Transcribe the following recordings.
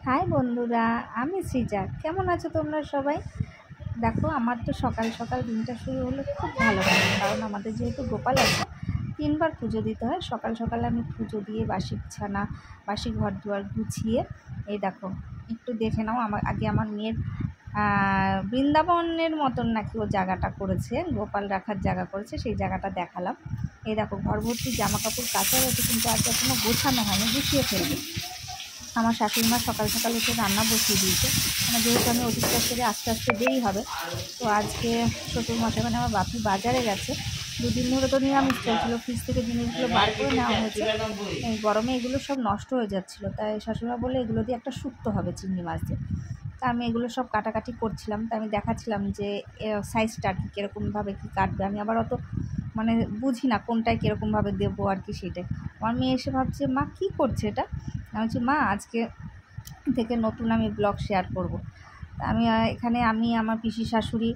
High বন্ধুরা, আমি সৃজা। কেমন আছো তোমরা সবাই? দেখো, আমার তো সকাল সকাল দিনটা শুরু হলো খুব ভালোভাবে, কারণ আমাদের যেহেতু গোপাল আছে 3বার পুজো দিতে হয়। সকাল সকাল আমি পুজো দিয়ে বাসি বিছানা, বাসি ঘর দুয়ার গুছিয়ে, এই দেখো একটু দেখে নাও। আগে আমার মেয়ের বৃন্দাবনের মতন নাকি ও জায়গাটা করেছে, গোপাল রাখার জায়গা করেছে, সেই জায়গাটা দেখালাম। এই দেখো, ঘর ভর্তি জামা কাপড় কাচা রয়েছে, কিন্তু আজ এখনও গোছানো হয়নি, গুছিয়ে ফেলবে। আমার শাশুড়ি মা সকাল সকাল উঠে রান্না বসিয়ে দিয়েছে, যেহেতু আমি অফিসটা সেরে আস্তে আস্তে দেরি হবে। তো আজকে শ্বশুরমশাই মানে আমার বাপি বাজারে গেছে। 2 দিন ধরে তো নিরামিষ চলছিল, ফ্রিজ থেকে জিনিসগুলো বার করে নেওয়া হয়েছে। এই গরমে এগুলো সব নষ্ট হয়ে যাচ্ছিলো, তাই শাশুড়িমা বলে এগুলো দিয়ে একটা শুক্তো হবে চিংড়ি মাছ দিয়ে। তা আমি এগুলো সব কাটাকাটি করছিলাম, তা আমি দেখাচ্ছিলাম যে সাইজটা আর কি কীরকমভাবে কী কাটবে। আমি আবার অত মানে বুঝি না কোনটায় কীরকমভাবে দেবো আর কি, সেটাই। আমার মেয়ে এসে ভাবছে, মা কী করছে এটা? আমি বলছি, মা আজকে থেকে নতুন আমি ব্লগ শেয়ার করব। এখানে আমি আমার পিসি শাশুড়ি,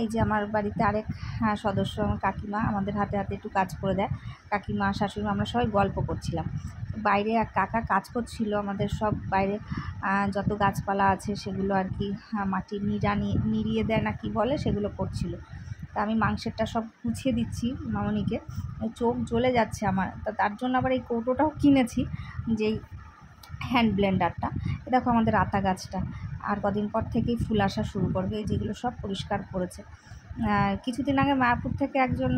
এই যে আমার বাড়িতে আরেক সদস্য আমার কাকিমা আমাদের হাতে হাতে একটু কাজ করে দেয়। কাকিমা, শাশুড়ি, আমরা সবাই গল্প করছিলাম। বাইরে এক কাকা কাজ করছিল, আমাদের সব বাইরে যত গাছপালা আছে সেগুলো আর কি মাটি নিড়িয়ে দেয় না কি বলে, সেগুলো করছিল। তা আমি মাংসেরটা সব গুছিয়ে দিচ্ছি মামনিকে। চোখ জ্বলে যাচ্ছে আমার, তার জন্য আবার এই কৌটোটাও কিনেছি, যেই হ্যান্ড ব্লেন্ডারটা। দেখো আমাদের আতা গাছটা আর কদিন পর থেকেই ফুল আসা শুরু করবে, যেগুলো সব পরিষ্কার করেছে। কিছুদিন আগে মায়াপুর থেকে একজন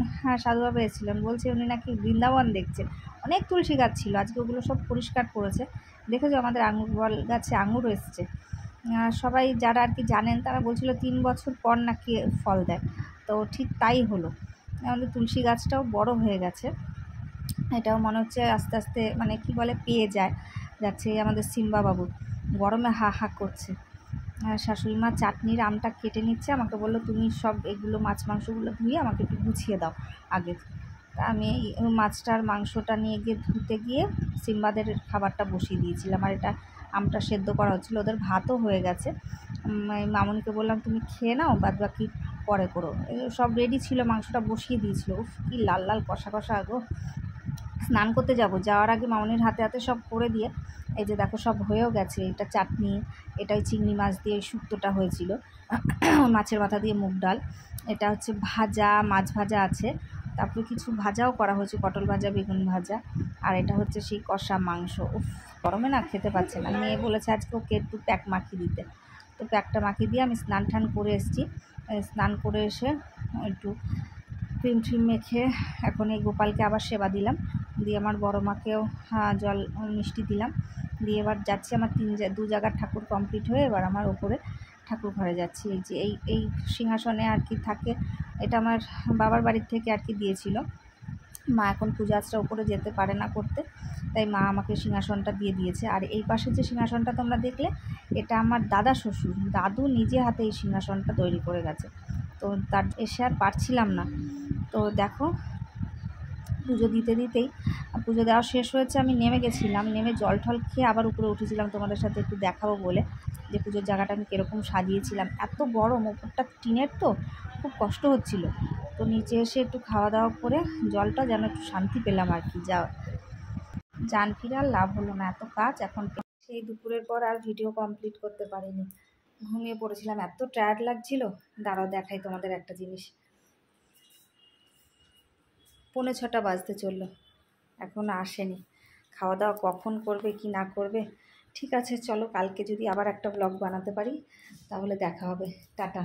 সাধুবাবা এসেছিলেন, বলছে উনি নাকি বৃন্দাবন দেখছেন। অনেক তুলসী গাছ ছিল, আজকে ওগুলো সব পরিষ্কার করেছে। দেখেছো আমাদের আঙুর বল গাছে আঙুর এসছে। সবাই যারা আর কি জানেন তারা বলছিল 3 বছর পর নাকি ফল দেয়, তো ঠিক তাই হলো। আমাদের তুলসী গাছটাও বড় হয়ে গেছে, এটাও মনে হচ্ছে আস্তে আস্তে মানে কি বলে পেয়ে যাচ্ছে। আমাদের সিম্বা বাবু গরমে হা হা করছে। শাশুড়ি মা চাটনির আমটা কেটে নিচ্ছে, আমাকে বললো তুমি সব এগুলো মাছ মাংসগুলো ধুয়ে আমাকে একটু গুছিয়ে দাও আগে। তা আমি মাছটার মাংসটা নিয়ে গিয়ে ধুতে গিয়ে সিম্বাদের খাবারটা বসিয়ে দিয়েছিলাম, আর এটা আমটা সেদ্ধ করা হচ্ছিলো, ওদের ভাতও হয়ে গেছে। মামনিকে বললাম তুমি খেয়ে নাও, বাদ বাকি পরে করো। সব রেডি ছিল, মাংসটা বসিয়ে দিয়েছিল। উফ, কি লাল লাল কষা কষা গো। স্নান করতে যাওয়ার আগে মামনির হাতে হাতে সব করে দিয়ে, এই যে দেখো সব হয়েও গেছে। এটা চাটনি, এটাই চিংড়ি মাছ দিয়ে শুক্তোটা হয়েছিল, মাছের মাথা দিয়ে মুগ ডাল। এটা হচ্ছে ভাজা, মাছ ভাজা আছে, তারপরে কিছু ভাজাও করা হয়েছে, পটল ভাজা, বেগুন ভাজা। আর এটা হচ্ছে সেই কষা মাংস। উফ, গরমে না খেতে পাচ্ছে না। মেয়ে বলেছে আজকে ওকে একটু প্যাক মাখিয়ে দিতে, তো প্যাকটা মাখিয়ে দিয়ে আমি স্নান টান করে এসেছি। স্নান করে এসে একটু ক্রিম ট্রিম মেখে এখন এই গোপালকে আবার সেবা দিলাম, দিয়ে আমার বড় মাকেও জল মিষ্টি দিলাম, দিয়ে এবার যাচ্ছি। আমার 2 জায়গার ঠাকুর কমপ্লিট হয়ে এবার আমার ওপরে ঠাকুর ঘরে যাচ্ছি। এই যে এই সিংহাসনে আর কি থাকে, এটা আমার বাবার বাড়ির থেকে আর কি দিয়েছিল। মা এখন পূজা আজটা ওপরে যেতে পারে না করতে, তাই মা আমাকে সিংহাসনটা দিয়ে দিয়েছে। আর এই পাশে যে সিংহাসনটা তোমরা দেখলে, এটা আমার দাদা শ্বশুর, দাদু নিজে হাতে এই সিংহাসনটা তৈরি করে গেছে, তো তার এসে আর পারছিলাম না। তো দেখো, পুজো দিতেই পুজো দেওয়া শেষ হয়েছে, আমি নেমে গেছিলাম, নেমে জল ঠল খেয়ে আবার উপরে উঠেছিলাম তোমাদের সাথে একটু দেখাবো বলে, যে পুজোর জায়গাটা আমি কীরকম সাজিয়েছিলাম। এত গরম, ওপরটা টিনের তো খুব কষ্ট হচ্ছিল, তো নিচে এসে একটু খাওয়া দাওয়া করে জলটা যেন একটু শান্তি পেলাম আর কি। যান ফিরে আর লাভ হলো না, এত কাজ। এখন সেই দুপুরের পর আর ভিডিও কমপ্লিট করতে পারিনি, ঘুমিয়ে পড়েছিলাম, এত টায়ার্ড লাগছিল। দাঁড়াও দেখাই তোমাদের একটা জিনিস। 6:45 বাজতে চললো, এখনও আসেনি। খাওয়া দাওয়া কখন করবে কি না করবে। ঠিক আছে, চলো কালকে যদি আবার একটা ব্লগ বানাতে পারি তাহলে দেখা হবে। টাটা।